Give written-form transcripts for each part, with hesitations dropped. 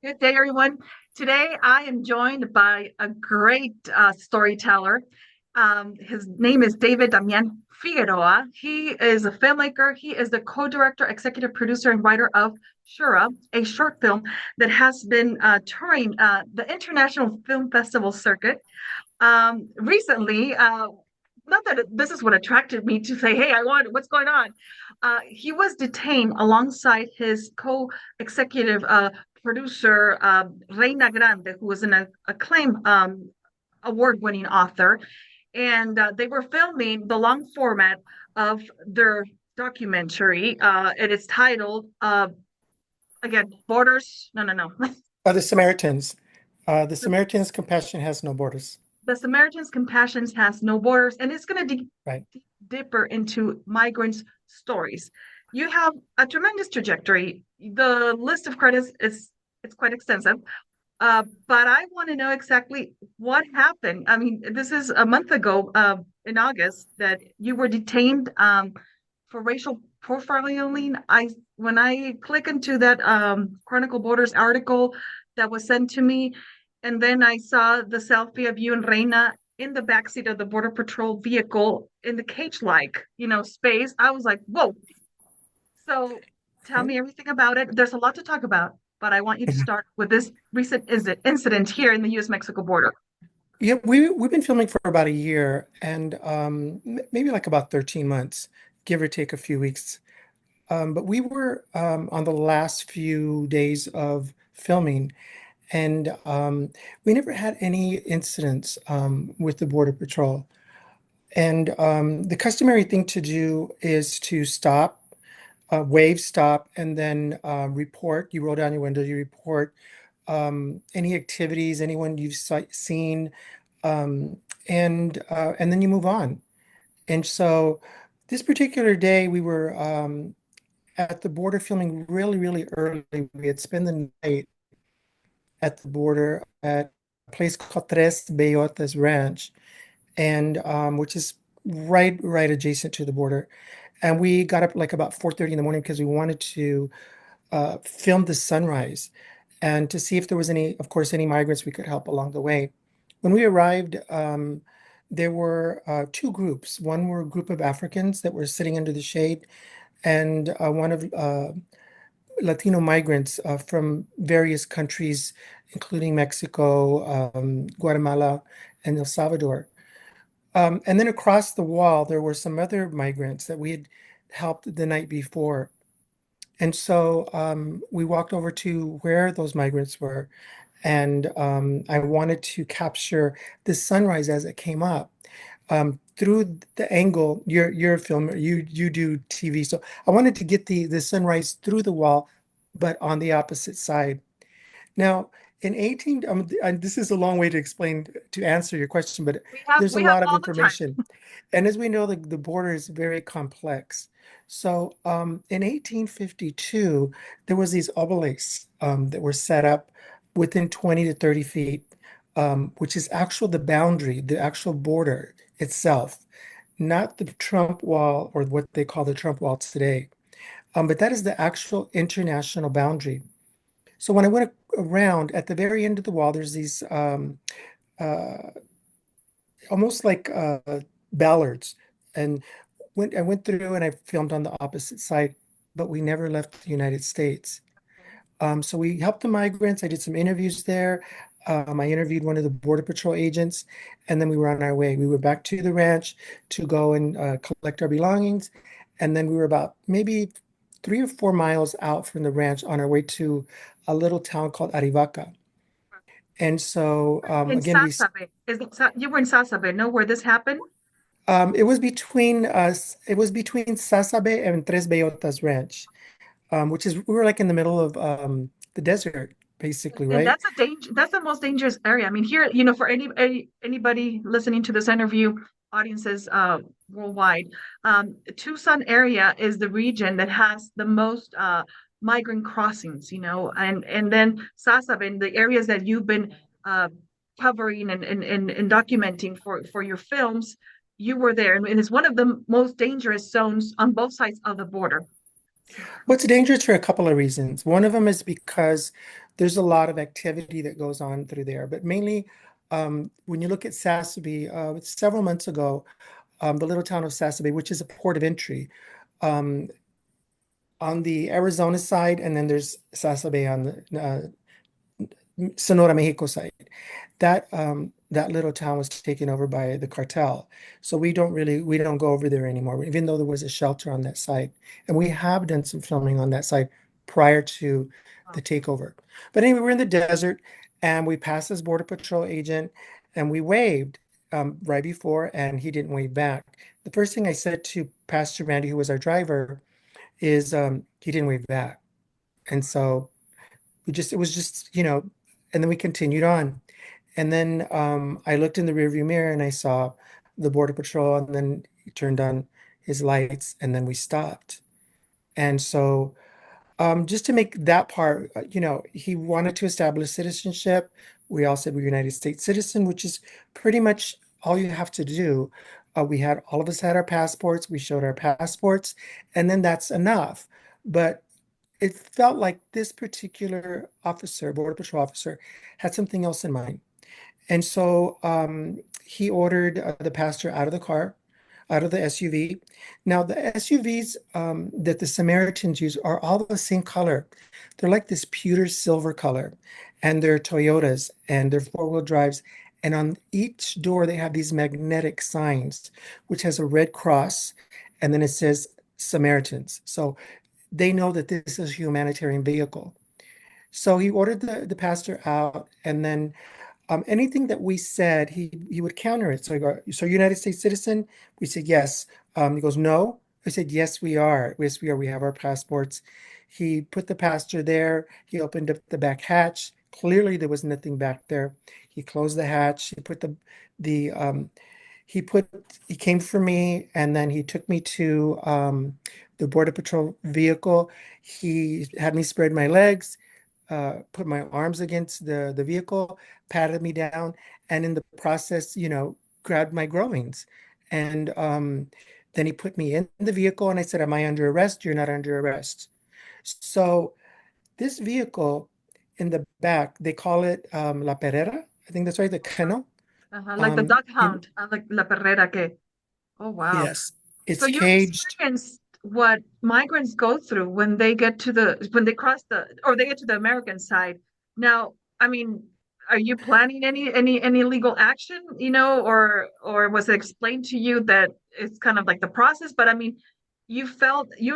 Good day, everyone. Today, I am joined by a great storyteller. His name is David Damian Figueroa. He is a filmmaker. He is the co-director, executive producer, and writer of Shura, a short film that has been touring the International Film Festival circuit. Recently, not that this is what attracted me to say, "Hey, I want what's going on." He was detained alongside his co-executive producer, Reyna Grande, who was an acclaimed award-winning author, and they were filming the long format of their documentary. It is titled, again, Borders. No, no, no. The Samaritans. The Samaritans' compassion has no borders. The Samaritans' compassion has no borders, and it's going to Right. deeper into migrants' stories. You have a tremendous trajectory. The list of credits is it's quite extensive, but I want to know exactly what happened. I mean, this is a month ago, in August, that you were detained for racial profiling. I When I click into that Chronicle Borders article that was sent to me, and then I saw the selfie of you and Reina in the backseat of the Border Patrol vehicle in the cage-like, space. I was like, whoa. So tell Okay. me everything about it. There's a lot to talk about, but I want you to start with this recent incident here in the U.S.-Mexico border. Yeah, we've been filming for about a year and maybe like about 13 months, give or take a few weeks. But we were on the last few days of filming, and we never had any incidents with the Border Patrol. And the customary thing to do is to stop, wave stop, and then report. You roll down your window, you report any activities, anyone you've seen, um, and then you move on. And so this particular day, we were at the border filming really, really early. We had spent the night at the border at a place called Tres Bellotas Ranch, and which is right adjacent to the border. And we got up like about 4:30 in the morning because we wanted to film the sunrise and to see if there was any, of course, any migrants we could help along the way. When we arrived, there were two groups. One were a group of Africans that were sitting under the shade, and one of Latino migrants from various countries, including Mexico, Guatemala, and El Salvador. And then across the wall, there were some other migrants that we had helped the night before. And so we walked over to where those migrants were, and I wanted to capture the sunrise as it came up through the angle. You're a filmer, you do TV, so I wanted to get the sunrise through the wall, but on the opposite side. Now, in 18, and this is a long way to explain to answer your question, but We have there's a we have lot of all the time. information. And as we know, the border is very complex. So in 1852, there was these obelisks that were set up within 20 to 30 feet, which is actual the boundary, the actual border itself, not the Trump wall or what they call the Trump wall today. But that is the actual international boundary. So when I went around at the very end of the wall, there's these uh, almost like ballards, and I went through and I filmed on the opposite side, but we never left the United States. So we helped the migrants. I did some interviews there. I interviewed one of the Border Patrol agents, and then we were on our way. We were back to the ranch to go and collect our belongings, and then we were about maybe 3 or 4 miles out from the ranch on our way to a little town called Arivaca. And so In again, Sasabe, you were in Sasabe, no, where this happened? it was between us. It was between Sasabe and Tres Bellotas Ranch, which is we were like in the middle of the desert, basically, And right? that's a danger. That's the most dangerous area. I mean, here, for anybody listening to this interview, audiences worldwide, Tucson area is the region that has the most migrant crossings. And then Sasab in the areas that you've been uh, covering and documenting for your films, you were there, and it's one of the most dangerous zones on both sides of the border. Well, it's dangerous for a couple of reasons. One of them is because there's a lot of activity that goes on through there, but mainly when you look at Sassabee, it's several months ago, the little town of Sassabee, which is a port of entry, um, on the Arizona side, and then there's Sassabee on the Sonora, Mexico side. That little town was taken over by the cartel. So we don't go over there anymore, even though there was a shelter on that site. And we have done some filming on that site prior to the takeover. But anyway, we're in the desert and we passed this Border Patrol agent and we waved right before and he didn't wave back. The first thing I said to Pastor Randy, who was our driver, is he didn't wave back. And so it was just, and then we continued on. And then I looked in the rearview mirror and I saw the Border Patrol, and then he turned on his lights, and then we stopped. And so, just to make that part, he wanted to establish citizenship. We all said we're United States citizen, which is pretty much all you have to do. All of us had our passports. We showed our passports, and then that's enough. But it felt like this particular officer, Border Patrol officer, had something else in mind. And so he ordered the pastor out of the car, out of the SUV. Now, the SUVs that the Samaritans use are all the same color. They're like this pewter silver color, and they're Toyotas and they're four-wheel drives. And on each door, they have these magnetic signs, which has a red cross, and then it says Samaritans. So they know that this is a humanitarian vehicle. So he ordered the pastor out, and then anything that we said, he would counter it. So he go, "So United States citizen?" We said yes. He goes, "No." I said, "Yes, we are. Yes, we are. We have our passports." He put the pastor there. He opened up the back hatch. Clearly, there was nothing back there. He closed the hatch. He put the he put he came for me, and then he took me to the Border Patrol vehicle. He had me spread my legs, put my arms against the vehicle, patted me down, and in the process, grabbed my groins. And then he put me in the vehicle, and I said, "Am I under arrest?" "You're not under arrest." So this vehicle in the back, they call it La Perera. I think that's right, the kennel. Like the Um, duck in, hunt, like La Perrera que. Oh, wow. yes, So it's you caged. experienced what migrants go through when they get to when they cross or they get to the American side. Now, I mean, are you planning any legal action, or was it explained to you that it's kind of like the process? But I mean, you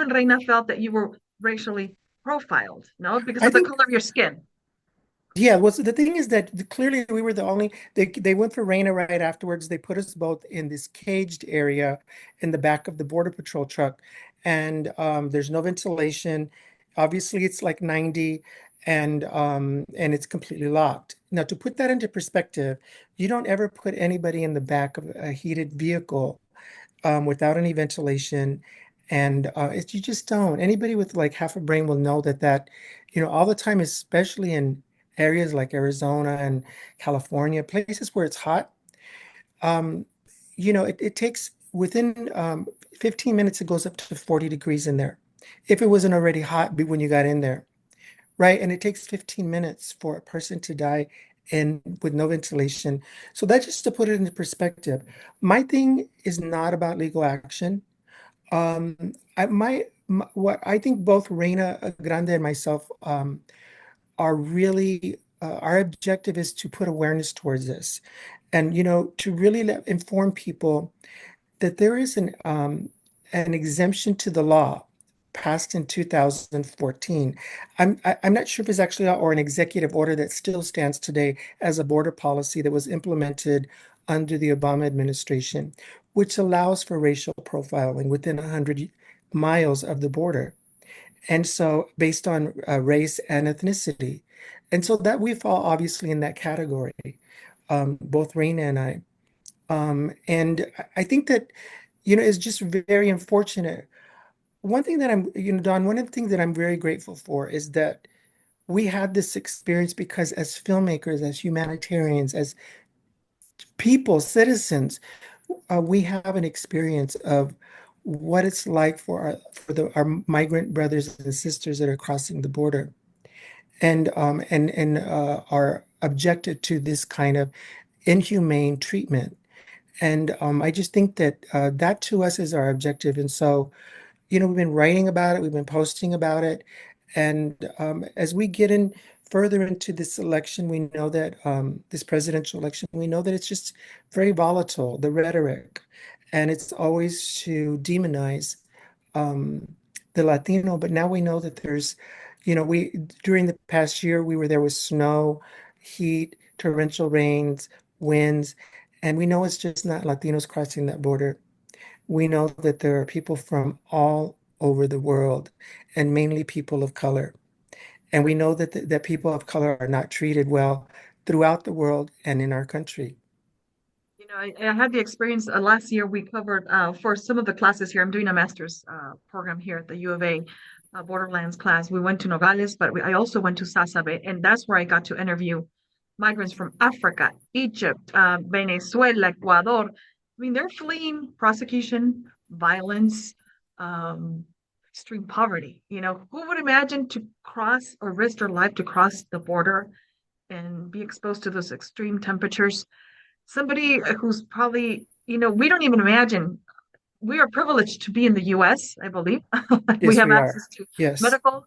and Reina felt that you were racially profiled, no, because I of the think color of your skin. Yeah, well, so the thing is that clearly we were the only they went for Reyna right afterwards. They put us both in this caged area in the back of the Border Patrol truck, and there's no ventilation. Obviously, it's like 90, and it's completely locked. Now, to put that into perspective, you don't ever put anybody in the back of a heated vehicle without any ventilation. And you just don't. Anybody with like half a brain will know that all the time, especially in areas like Arizona and California, places where it's hot, um, it takes within 15 minutes, it goes up to 40 degrees in there. If it wasn't already hot when you got in there, right? And it takes 15 minutes for a person to die in with no ventilation. So that's just to put it into perspective. My thing is not about legal action. What I think both Reyna Grande and myself are really our objective is to put awareness towards this, and to really inform people that there is an exemption to the law passed in 2014. I'm not sure if it's actually or an executive order that still stands today as a border policy that was implemented under the Obama administration, which allows for racial profiling within 100 miles of the border. And so based on race and ethnicity. And so that we fall obviously in that category, both Raina and I. And I think that it's just very unfortunate. One thing that Don, one of the things that I'm very grateful for is that we had this experience because as filmmakers, as humanitarians, as people, citizens, we have an experience of what it's like for our migrant brothers and sisters that are crossing the border and are objected to this kind of inhumane treatment. And I just think that that to us is our objective. And so, we've been writing about it, we've been posting about it. And as we get in further into this election, we know that this presidential election, we know that it's just very volatile, the rhetoric. And it's always to demonize um, the Latino. But now we know that we during the past year, we were there with snow, heat, torrential rains, winds. And we know it's just not Latinos crossing that border. We know that there are people from all over the world and mainly people of color. And we know that people of color are not treated well throughout the world and in our country. I had the experience last year. We covered for some of the classes here. I'm doing a master's program here at the U of A, Borderlands class. We went to Nogales, but I also went to Sasabe, and that's where I got to interview migrants from Africa, Egypt, Venezuela, Ecuador. I mean, they're fleeing prosecution, violence, um, extreme poverty. Who would imagine to cross or risk their life to cross the border and be exposed to those extreme temperatures? Somebody who's probably, we don't even imagine. We are privileged to be in the US, I believe. We Yes, have we access are. to Yes. medical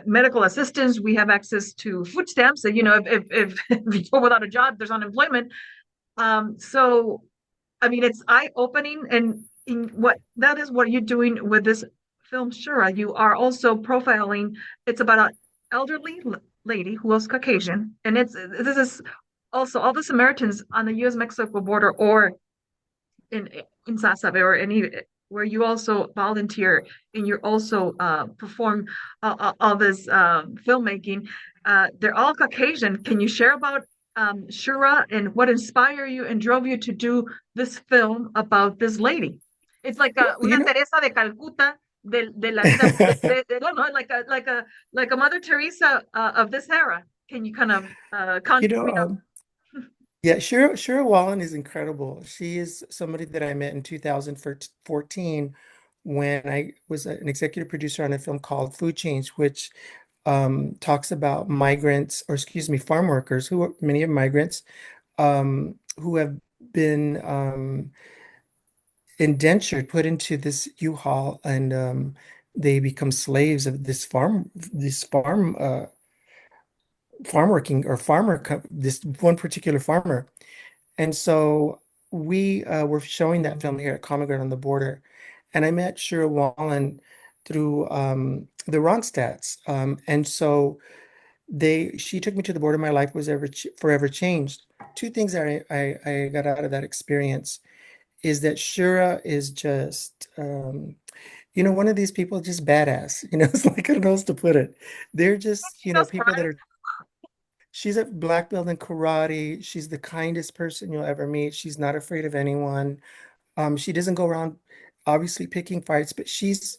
medical assistance. We have access to food stamps. So, if you go without a job, there's unemployment. So I mean, it's eye-opening, and that is what you're doing with this film, Shura. You are also profiling. It's about an elderly lady who was Caucasian, and this is also all the Samaritans on the U.S.-Mexico border, or in in Sasabe, or any where you also volunteer and you also perform all this filmmaking. They're all Caucasian. Can you share about Shura and what inspired you and drove you to do this film about this lady? It's like Well, una Teresa de Calcuta de la vida, no, no, like a Mother Teresa of this era. Can you kind of you know, um, yeah, Shura Wallen is incredible. She is somebody that I met in 2014 when I was an executive producer on a film called Food Change, which talks about migrants, or excuse me, farm workers who are many are migrants who have been indentured, put into this U-Haul, and they become slaves of farm working or this one particular farmer. And so we were showing that film here at Common Ground on the Border, and I met Shira Wallen through the Ronstadts, and so she took me to the border. My life was forever changed. Two things that I got out of that experience is that Shura is just, one of these people, just badass. It's like I don't know how else to put it. They're just, she does people that karate. are. She's a black belt in karate. She's the kindest person you'll ever meet. She's not afraid of anyone. She doesn't go around obviously picking fights, but she's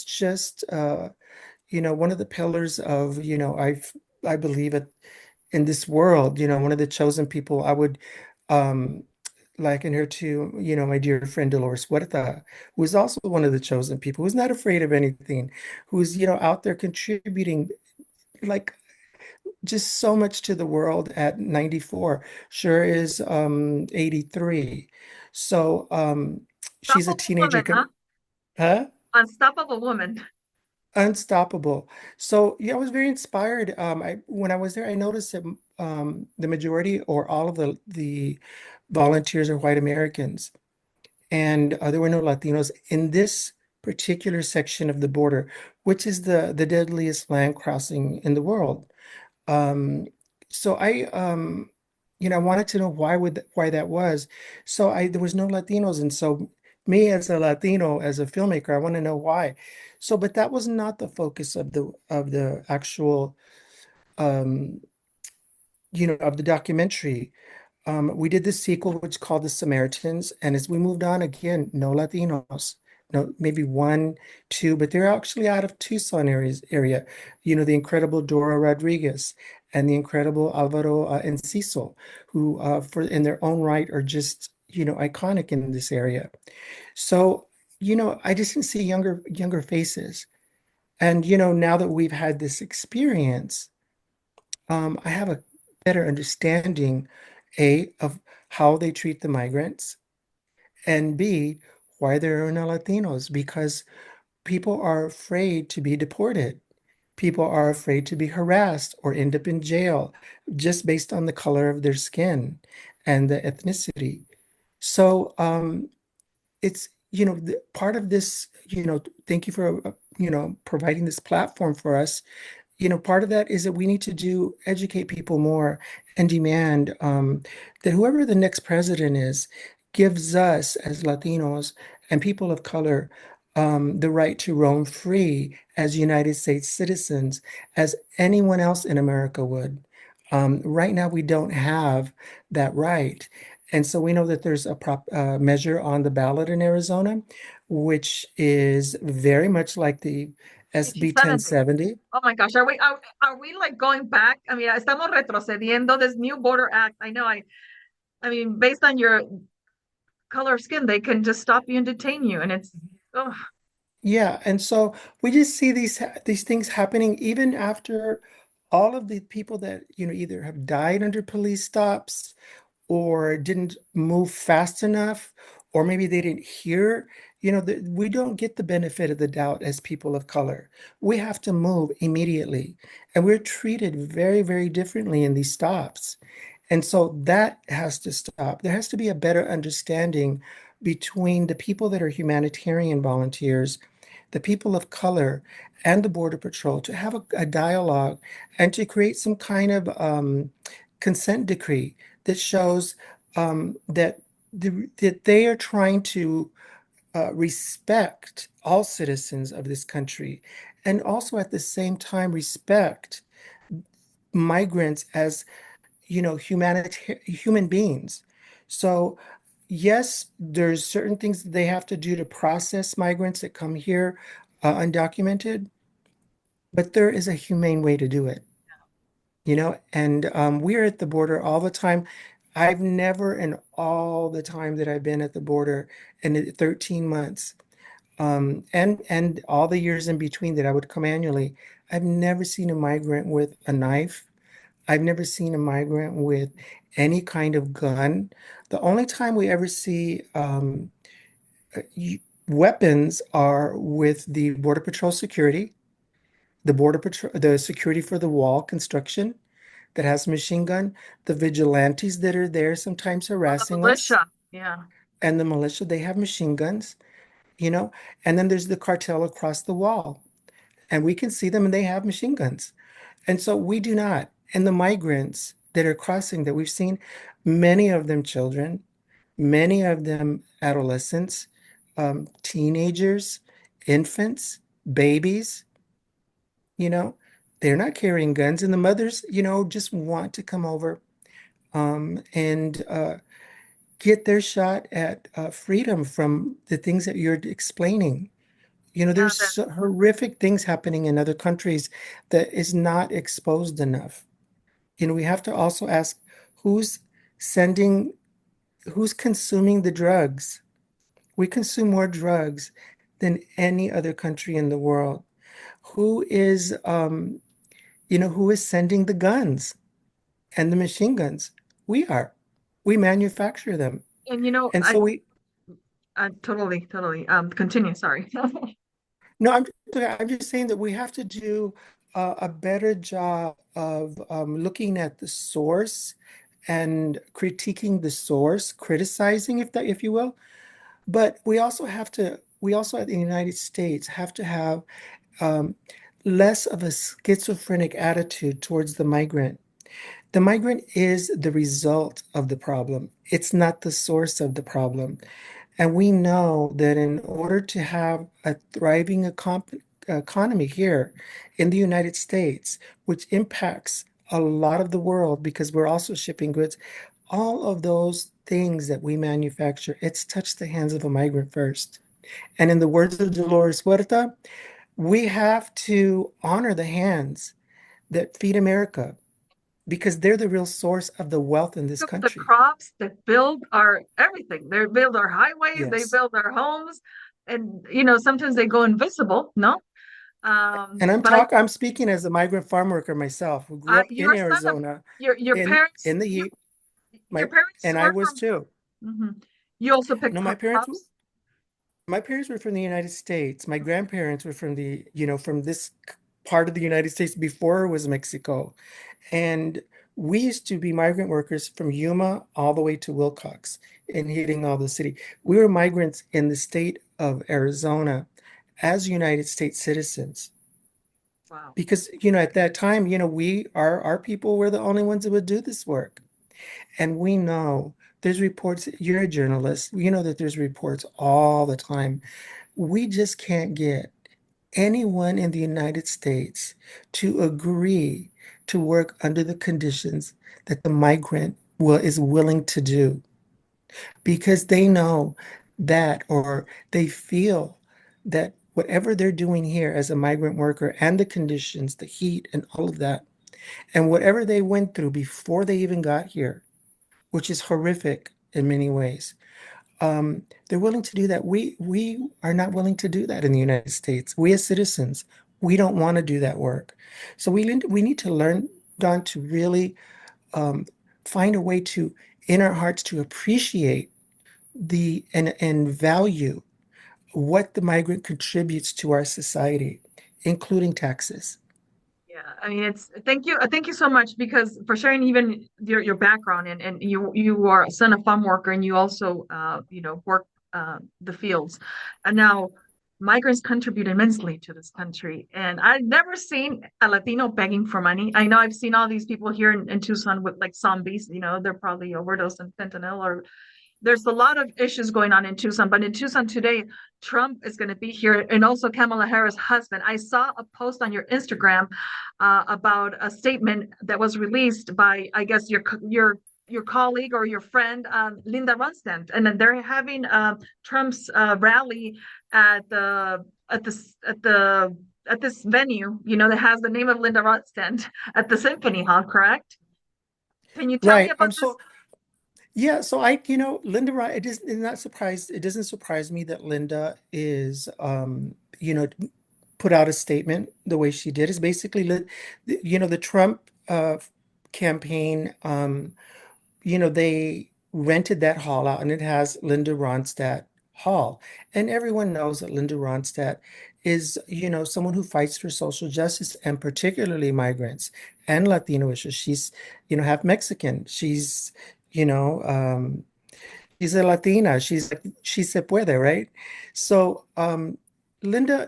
just, one of the pillars of, I believe it in this world, one of the chosen people. I would, um, liken her to, my dear friend Dolores Huerta, who is also one of the chosen people, who's not afraid of anything, who's, out there contributing like just so much to the world at 94. Sure is 83. So she's a Unstoppable teenager. woman, huh? Huh? Unstoppable woman. Unstoppable. So yeah, I was very inspired. When I was there, I noticed that the majority or all of the volunteers are white Americans, and there were no Latinos in this particular section of the border, which is the deadliest land crossing in the world. Um, so I wanted to know why that was. So there was no Latinos, and so me as a Latino, as a filmmaker, I want to know why. So, but that was not the focus of the actual um, of the documentary. We did this sequel, which is called The Samaritans, and as we moved on, again, no Latinos, no, maybe one, two, but they're actually out of Tucson area. The incredible Dora Rodriguez and the incredible Alvaro Enciso, who, for in their own right, are just iconic in this area. So, I just didn't see younger faces. And, now that we've had this experience, I have a better understanding, A, of how they treat the migrants, and B, why there are no Latinos, because people are afraid to be deported. People are afraid to be harassed or end up in jail just based on the color of their skin and the ethnicity. So it's, part of this, thank you for, providing this platform for us. Part of that is that we need to educate people more and demand that whoever the next president is gives us as Latinos and people of color the right to roam free as United States citizens, as anyone else in America would. Right now, we don't have that right. And so we know that there's a measure on the ballot in Arizona, which is very much like the SB 1870. 1070. Oh my gosh, are we like going back? I mean, estamos retrocediendo this new border act. I mean, based on your color of skin, they can just stop you and detain you, and it's oh, Yeah, and so we just see these things happening even after all of the people that, either have died under police stops or didn't move fast enough, or maybe they didn't hear, we don't get the benefit of the doubt as people of color. We have to move immediately, and we're treated very, very differently in these stops. And so that has to stop. There has to be a better understanding between the people that are humanitarian volunteers, the people of color, and the Border Patrol to have a dialogue and to create some kind of consent decree that shows that they are trying to respect all citizens of this country, and also at the same time respect migrants as, human beings. So yes, there's certain things that they have to do to process migrants that come here undocumented, but there is a humane way to do it. And we're at the border all the time. I've never, in all the time that I've been at the border, in the 13 months, and all the years in between that I would come annually, I've never seen a migrant with a knife. I've never seen a migrant with any kind of gun. The only time we ever see weapons are with the Border Patrol security, the Border Patrol, the security for the wall construction that has a machine gun, the vigilantes that are there sometimes oh, the harassing us, militia. Yeah. and the militia, they have machine guns, you know, and then there's the cartel across the wall, and we can see them and they have machine guns. And so we do not. And the migrants that are crossing that we've seen, many of them children, many of them adolescents, teenagers, infants, babies, you know, they're not carrying guns. And the mothers, just want to come over and get their shot at freedom from the things that you're explaining. Yeah, There's horrific things happening in other countries that is not exposed enough. We have to also ask who's sending, who's consuming the drugs. We consume more drugs than any other country in the world. Who is, who is sending the guns and the machine guns? We are. We manufacture them. and And so I totally continue. Sorry. no, I'm just saying that we have to do a better job of looking at the source and critiquing the source, criticizing, if you will. But we also at the United States have to have um, less of a schizophrenic attitude towards the migrant. The migrant is the result of the problem. It's not the source of the problem. And we know that in order to have a thriving economy here in the United States, which impacts a lot of the world because we're also shipping goods, all of those things that we manufacture, it's touched the hands of a migrant first. And in the words of Dolores Huerta, we have to honor the hands that feed America. because they're the real source of the wealth in this The country. crops that build our everything. They build our highways, they Yes. build our homes, and sometimes they go invisible, no? And But I'm speaking as a migrant farm worker myself who grew up in your son of Arizona your parents, in the heat. your My parents and I were was from. too. Mhm. You also picked No, crops. my parents were from the United States. My grandparents were from from this part of the United States before it was Mexico. And we used to be migrant workers from Yuma all the way to Wilcox and hitting all the city. We were migrants in the state of Arizona as United States citizens. Wow. Because, at that time, our people were the only ones that would do this work. And we know there's reports, you're a journalist, you know that there's reports all the time. We just can't get anyone in the United States to agree to work under the conditions that the migrant is willing to do because they know that or they feel that whatever they're doing here as a migrant worker and the conditions, the heat and all of that, and whatever they went through before they even got here, which is horrific in many ways, they're willing to do that. We are not willing to do that in the United States. We as citizens, we don't want to do that work. So we need to learn, Don, to really um, find a way to, in our hearts, to appreciate and value what the migrant contributes to our society, including taxes. Yeah, I mean, it's thank you so much because for sharing even your background and you are a son of farm worker and you also work the fields, and now migrants contribute immensely to this country. And I've never seen a Latino begging for money. I know I've seen all these people here in Tucson with like zombies. They're probably overdosed on fentanyl or there's a lot of issues going on in Tucson, but in Tucson today, Trump is going to be here and also Kamala Harris' husband. I saw a post on your Instagram about a statement that was released by, I guess, your colleague or your friend, Linda Ronstadt, and then they're having Trump's rally at the at this at the at this venue, that has the name of Linda Ronstadt at the Symphony Hall, correct? Can you tell me Right. about this? Yeah, so Linda, it not surprised, it doesn't surprise me that Linda is, put out a statement the way she did is basically, the Trump campaign, they rented that hall out and it has Linda Ronstadt Hall. And everyone knows that Linda Ronstadt is, someone who fights for social justice and particularly migrants and Latino issues. She's, half Mexican. You know, um, she's a Latina. She se puede, right? So,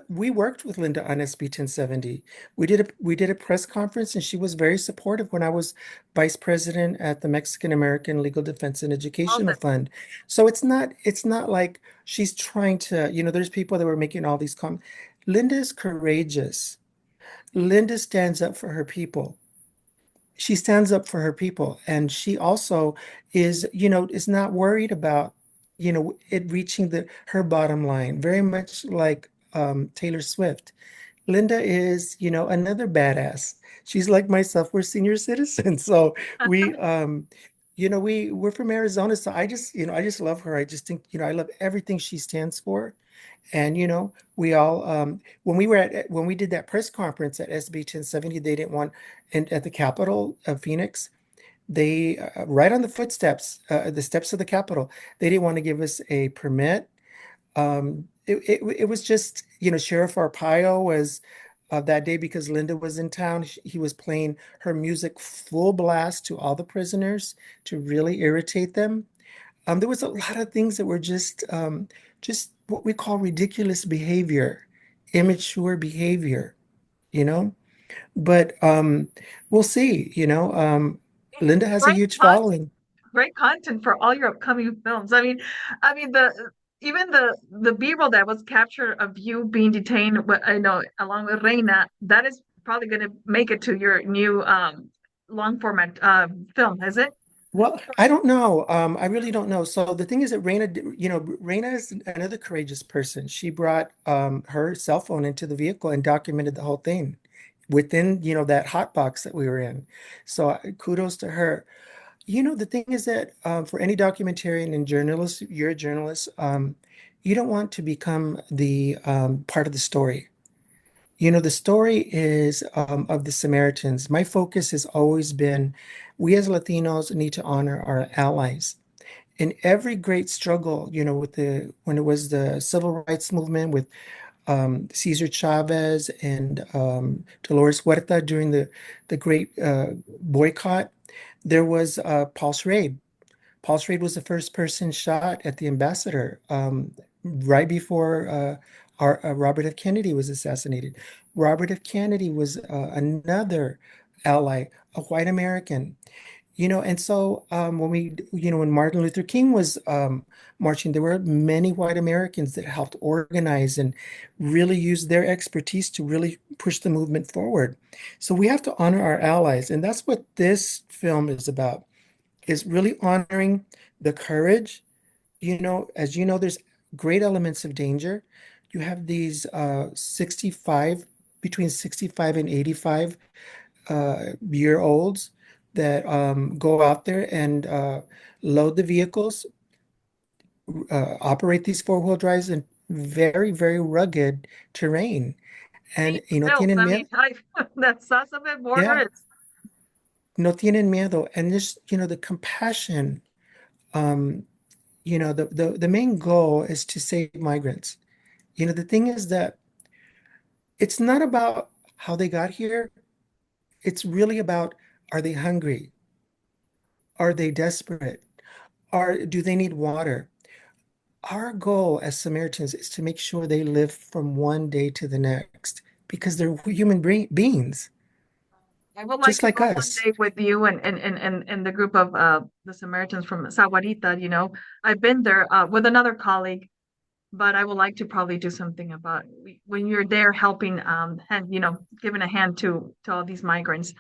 we worked with Linda on SB 1070. We did a press conference and she was very supportive when I was vice president at the Mexican American Legal Defense and All Educational the Fund. So it's not like she's trying to, there's people that were making all these comments. Linda is courageous. Linda stands up for her people. She stands up for her people and she also is not worried about it reaching the her bottom line, very much like Taylor Swift. Linda is another badass. She's like myself, we're senior citizens. So we we're from Arizona, so I just love her. I just think I love everything she stands for. And we all when we did that press conference at SB 1070, they didn't want, and at the Capitol of Phoenix, they right on the steps of the Capitol, they didn't want to give us a permit. It was just, Sheriff Arpaio was that day because Linda was in town. He was playing her music full blast to all the prisoners to really irritate them. There was a lot of things that were just what we call ridiculous behavior, immature behavior, you know. But we'll see. Linda has a great huge content, following. great content for all your upcoming films. I mean the even the B-roll that was captured of you being detained, I know along with Reina, that is probably going to make it to your new long format film, is it? Well, I don't know. I really don't know. So the thing is that Reyna is another courageous person. She brought her cell phone into the vehicle and documented the whole thing. within, that hot box that we were in. So kudos to her. The thing is that for any documentarian and journalist, you're a journalist, you don't want to become the part of the story. The story is of the Samaritans. My focus has always been we as Latinos need to honor our allies. In every great struggle, with when it was the civil rights movement with Cesar Chavez and Dolores Huerta during the great boycott, there was Paul Schrade. Paul Schrade was the first person shot at the ambassador right before Robert F. Kennedy was assassinated. Robert F. Kennedy was another ally, a white American. And so when Martin Luther King was marching, there were many white Americans that helped organize and really use their expertise to really push the movement forward. So we have to honor our allies, and that's what this film is about, is really honoring the courage. As you know, there's great elements of danger. You have these 65, between 65 and 85 year olds that go out there and load the vehicles, operate these four-wheel drives in very, very rugged terrain. Being And built. tienen I mean, miedo. that sounds a bit more Yeah, words. no tienen miedo. And just, the compassion, um, the main goal is to save migrants. The thing is that it's not about how they got here. It's really about, are they hungry? Are they desperate? Do they need water? Our goal as Samaritans is to make sure they live from one day to the next because they're human beings, I would like just to like go one us. day with you and the group of the Samaritans from Sahuarita. I've been there with another colleague, but I would like to probably do something about when you're there helping and giving a hand to all these migrants.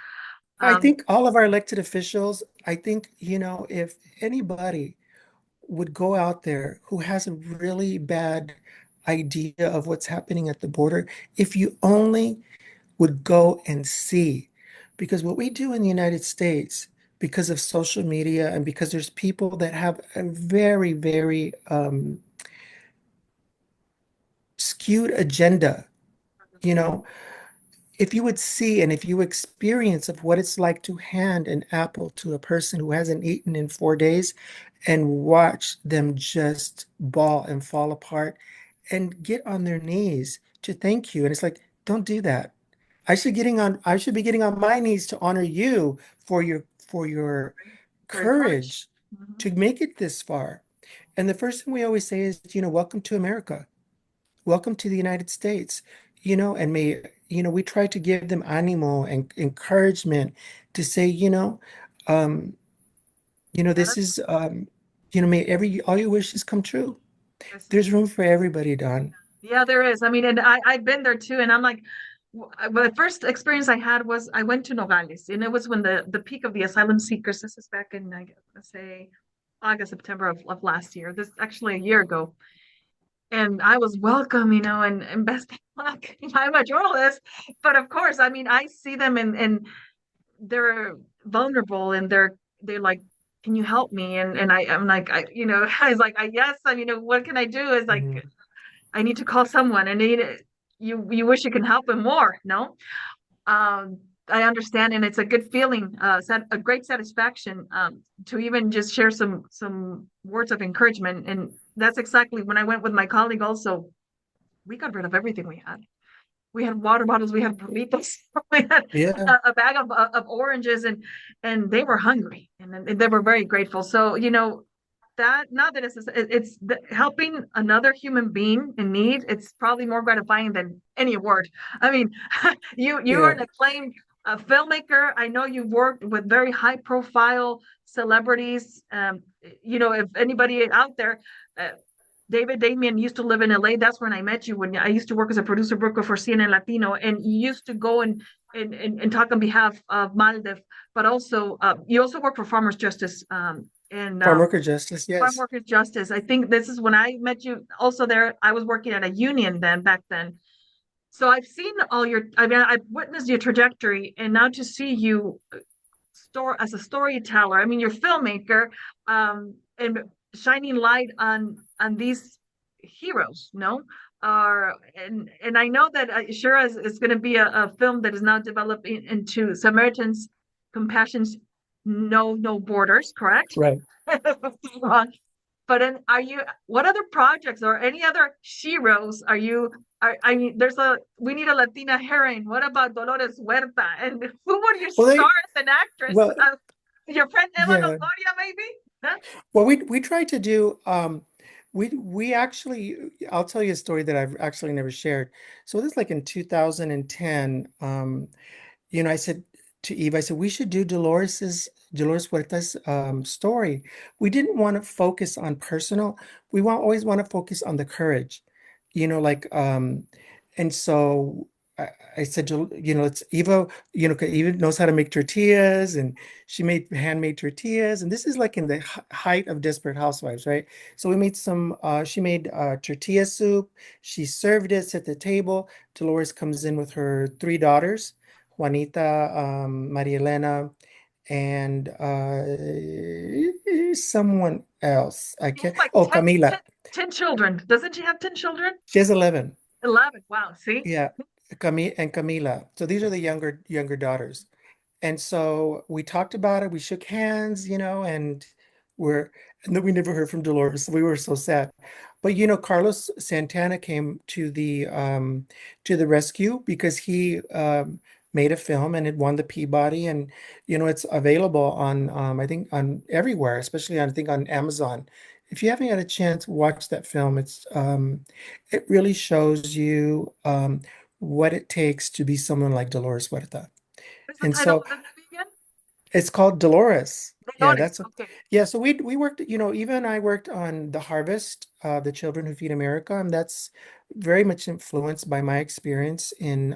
I Um, think all of our elected officials, I think, if anybody would go out there who has a really bad idea of what's happening at the border, if you only would go and see. Because what we do in the United States, because of social media and because there's people that have a very, very skewed agenda, you know, if you would see and if you experience of what it's like to hand an apple to a person who hasn't eaten in 4 days and watch them just bawl and fall apart and get on their knees to thank you. And it's like, don't do that. I should be getting on my knees to honor you for your Very courage. courage Mhm. to make it this far. And the first thing we always say is, welcome to America. Welcome to the United States. And we try to give them animo and encouragement to say, um, Yeah, this is, may all your wishes come true. this is There's room for everybody, Don. yeah, there is. I mean, and I've been there too, and I'm like, the first experience I had was I went to Nogales, and it was when the peak of the asylum seekers. This is back in I let's say August, September of last year. This actually a year ago, and I was welcome, and best of luck. I'm a journalist, but of course, I mean, I see them and they're vulnerable, and they're like, can you help me? And I'm like, I was like, yes, I mean, what can I do? Is like, Mhm. I need to call someone. And you wish you can help him more, no? I understand, and it's a good feeling, a great satisfaction, to even just share some words of encouragement. And that's exactly when I went with my colleague. Also, we got rid of everything we had. We had water bottles, we had burritos, we had Yeah, a bag of oranges, and they were hungry, and they were very grateful. So that not that helping another human being in need. It's probably more gratifying than any award. I mean, you are yeah. an acclaimed filmmaker. I know you've worked with very high profile celebrities. If anybody out there, uh, David Damian used to live in LA. That's when I met you. When I used to work as a producer broker for CNN Latino, and you used to go and talk on behalf of Maldev, but also you also work for Farmers Justice, and Farm worker justice, Farm yes. Workers Justice. I think this is when I met you. Also, there, I was working at a union then back then. So I've seen all your, I mean, I've witnessed your trajectory, and now to see you store as a storyteller. I mean, you're a filmmaker, and shining light on these heroes, no? And I know that Shura is going to be a film that is now developing into Samaritans, Compassion's No Borders, correct? Right. Wrong. But are you? What other projects or any other sheroes are you? I mean, we need a Latina heroine. What about Dolores Huerta? And who would you Well, star as an actress? well, Your friend Emma yeah. Longoria, maybe? Huh? Well, we tried to do we actually I'll tell you a story that I've actually never shared. So this like in 2010, I said to Eve, I said we should do Dolores Huerta's story. We didn't want to focus on personal. Always want to focus on the courage, like and so I said, it's Eva, 'cause Eva knows how to make tortillas, and she made handmade tortillas. And this is like in the height of Desperate Housewives, right? So we made she made tortilla soup. She served it, set the table. Dolores comes in with her three daughters, Juanita, Maria Elena, and someone else. I She has can't, like oh, Camila. 10 children. Doesn't she have 10 children? She has 11. 11. Wow. See? Yeah, Camila. So these are the younger daughters. And so we talked about it. We shook hands, we're and then we never heard from Dolores. We were so sad. But Carlos Santana came to the rescue because he made a film and it won the Peabody, and it's available on I think on everywhere, especially I think on Amazon. If you haven't had a chance, watch that film. It really shows you what it takes to be someone like Dolores Huerta. What's the And title so of the movie again? it's called Dolores. Yeah, Dolores. that's a, Okay. yeah. So we worked, Eva and I worked on The Harvest, the Children Who Feed America, and that's very much influenced by my experience in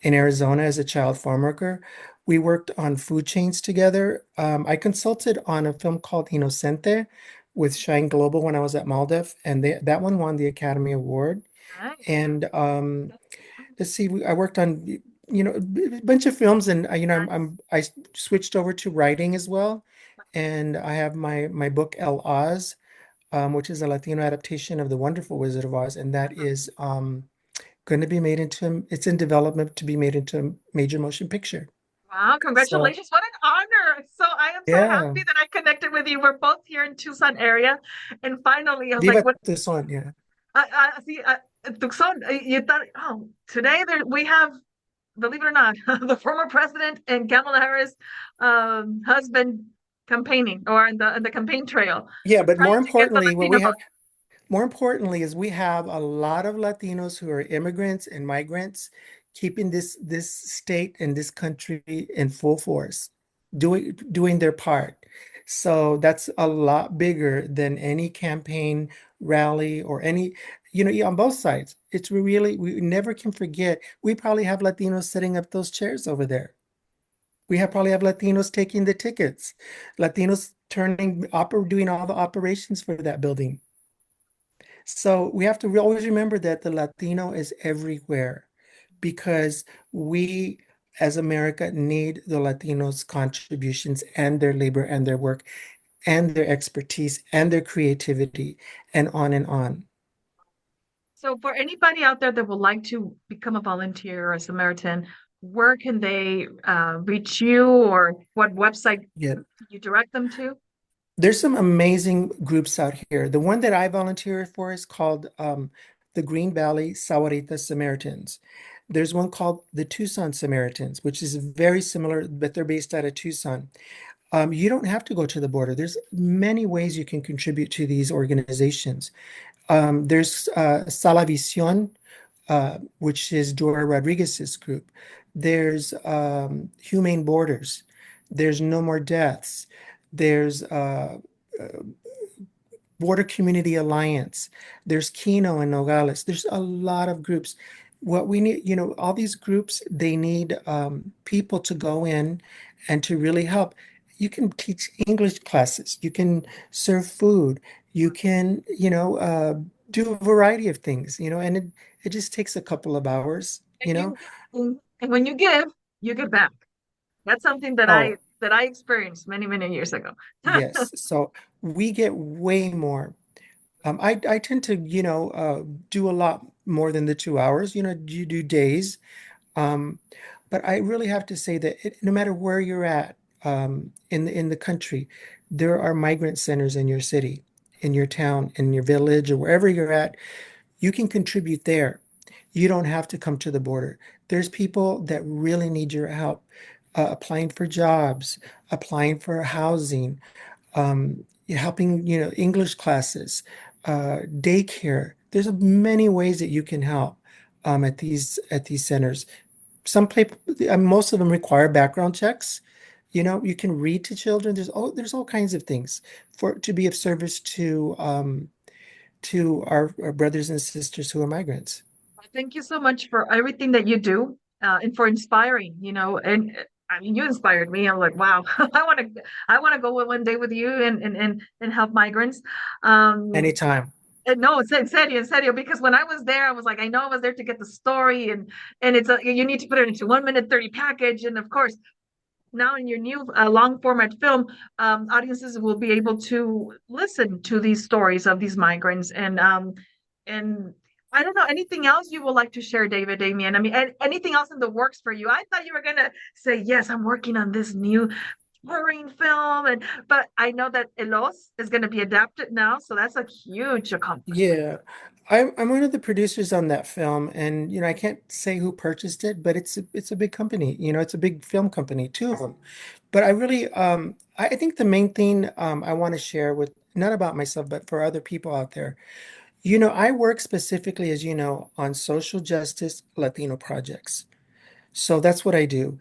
Arizona as a child farm worker. We worked on food chains together. I consulted on a film called Inocente with Shine Global when I was at Maldef, and that one won the Academy Award. Nice. And let's see, I worked on a bunch of films, and I switched over to writing as well, and I have my book El Oz, which is a Latino adaptation of The Wonderful Wizard of Oz, and that is going to be made into it's in development to be made into a major motion picture. Wow, So congratulations. What an honor. So I am so yeah, happy that I connected with you. We're both here in Tucson area. And finally, I was like, Viva what Tucson, yeah. I see Tucson, you thought, oh, today we have, believe it or not, the former president and Kamala Harris husband campaigning or in the campaign trail, Yeah, but trying to get the Latino vote. more importantly is we have a lot of Latinos who are immigrants and migrants keeping this state and this country in full force, doing their part. So that's a lot bigger than any campaign rally or any, yeah, on both sides. It's really, we never can forget. We probably have Latinos setting up those chairs over there. We have probably have Latinos taking the tickets, Latinos doing all the operations for that building. So we have to always remember that the Latino is everywhere because we as America need the Latinos' contributions and their labor and their work and their expertise and their creativity and on and on. So for anybody out there that would like to become a volunteer or a Samaritan, where can they reach you, or what website Yeah. can you direct them to? There's some amazing groups out here. The one that I volunteer for is called the Green Valley Sahuarita Samaritans. There's one called the Tucson Samaritans, which is very similar, but they're based out of Tucson. You don't have to go to the border. There's many ways you can contribute to these organizations. There's Salavisión, which is Dora Rodriguez's group. There's Humane Borders. There's No More Deaths. There's Border Community Alliance. There's Kino and Nogales. There's a lot of groups. What we need, all these groups, they need people to go in and to really help. You can teach English classes. You can serve food. You can, do a variety of things, and It just takes a couple of hours, And you know? and when you give back. That's something Oh, that I experienced many, many years ago. yes. So we get way more. I tend to, do a lot more than the 2 hours. You do days. Um, but I really have to say that no matter where you're at, in the country, there are migrant centers in your city, in your town, in your village, or wherever you're at. You can contribute there. You don't have to come to the border. There's people that really need your help, applying for jobs, applying for housing, helping, English classes, daycare. There's many ways that you can help, at these centers. Most of them require background checks. You can read to children. There's all kinds of things for to be of service to our brothers and sisters who are migrants. Thank you so much for everything that you do, and for inspiring, and I mean, you inspired me. I'm like, wow, I want to go one day with you and help migrants. Um, Anytime. no, in serio, because when I was there, I was like, I know I was there to get the story, and you need to put it into 1 minute 30 package, and of course, now in your new long format film, audiences will be able to listen to these stories of these migrants, and I don't know anything else you would like to share, David Damian. I mean, anything else in the works for you? I thought you were gonna say yes. I'm working on this new touring film, but I know that Elos is going to be adapted now, so that's a huge accomplishment. Yeah. I'm one of the producers on that film, and I can't say who purchased it, but it's a big company. It's a big film company, two of them. But I think the main thing I want to share with not about myself, but for other people out there. I work specifically, as you know, on social justice Latino projects. So that's what I do.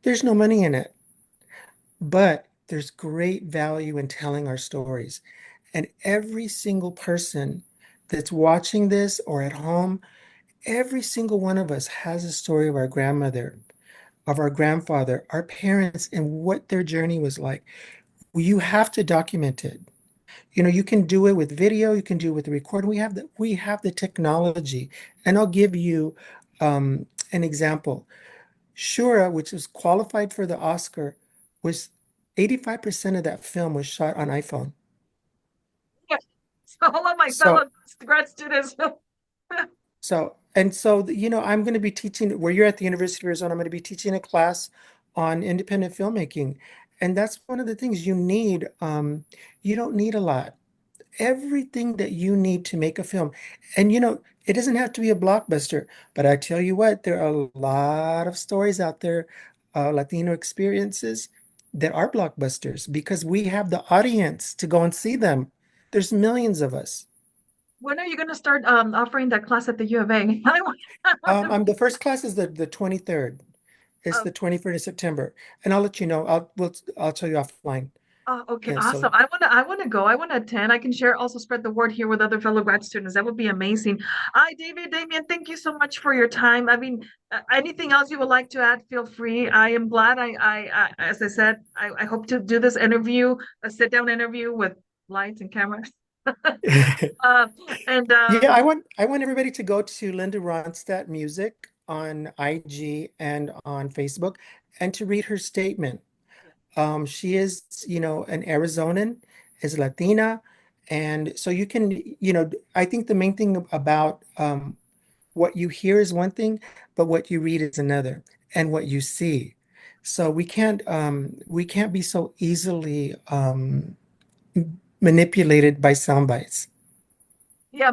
There's no money in it, but there's great value in telling our stories. And every single person that's watching this or at home, every single one of us has a story of our grandmother, of our grandfather, our parents, and what their journey was like. You have to document it. You can do it with video, you can do it with the recording. We have the technology. And I'll give you an example. Shura, which was qualified for the Oscar, was 85% of that film was shot on iPhone. Yeah. So all of my fellow So grad students. I'm going to be teaching where you're at the University of Arizona. I'm going to be teaching a class on independent filmmaking. And that's one of the things you need. You don't need a lot. Everything that you need to make a film. And it doesn't have to be a blockbuster, but I tell you what, there are a lot of stories out there, Latino experiences that are blockbusters because we have the audience to go and see them. There's millions of us. When are you going to start offering that class at the U of A? I want to. The first class is the 23rd. It's Uh, the 23rd of September. And I'll let you know. I'll tell you offline. okay, Yeah, awesome. so I want to go. I want to attend. I can share, also spread the word here with other fellow grad students. That would be amazing. Hi, David, Damien, thank you so much for your time. I mean, anything else you would like to add, feel free. I am glad as I said, I hope to do this interview, a sit down interview with lights and cameras. Uh, and yeah, I want everybody to go to Linda Ronstadt Music on IG and on Facebook and to read her statement. She is, an Arizonan, is Latina, and so you can, I think the main thing about what you hear is one thing, but what you read is another, and what you see. So we can't be so easily manipulated by sound bites.